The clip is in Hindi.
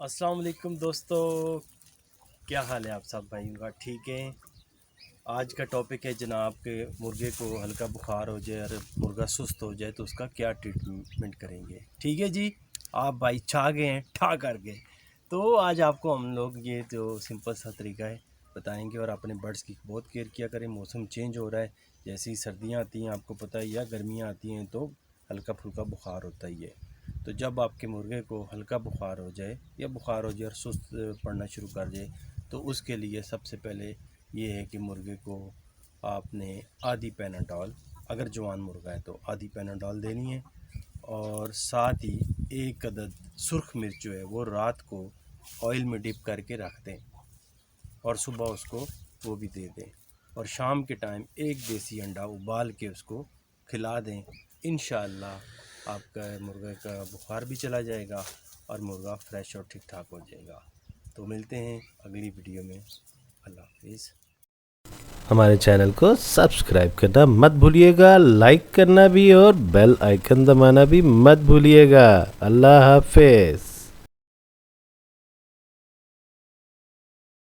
अस्सलाम वालेकुम दोस्तों, क्या हाल है आप सब भाइयों का? ठीक है। आज का टॉपिक है जनाब के मुर्गे को हल्का बुखार हो जाए और मुर्गा सुस्त हो जाए तो उसका क्या ट्रीटमेंट करेंगे। ठीक है जी, आप भाई छा गए हैं, ठा कर गए। तो आज आपको हम लोग ये जो सिंपल सा तरीका है बताएंगे। और अपने बर्ड्स की बहुत केयर किया करें। मौसम चेंज हो रहा है, जैसे ही सर्दियाँ आती हैं आपको पता है, या गर्मियाँ आती हैं तो हल्का फुल्का बुखार होता ही है। तो जब आपके मुर्गे को हल्का बुखार हो जाए या बुखार हो जाए और सुस्त पड़ना शुरू कर जाए तो उसके लिए सबसे पहले ये है कि मुर्गे को आपने आधी पैनाडोल, अगर जवान मुर्गा है तो आधी पैनाडोल देनी है। और साथ ही एक अदद सुर्ख मिर्च जो है वो रात को ऑयल में डिप करके रख दें और सुबह उसको वो भी दे दें। और शाम के टाइम एक देसी अंडा उबाल के उसको खिला दें। इंशाअल्लाह आपका मुर्गे का बुखार भी चला जाएगा और मुर्गा फ्रेश और ठीक ठाक हो जाएगा। तो मिलते हैं अगली वीडियो में। अल्लाह हाफिज़। हमारे चैनल को सब्सक्राइब करना मत भूलिएगा, लाइक करना भी और बेल आइकन दबाना भी मत भूलिएगा। अल्लाह हाफिज़।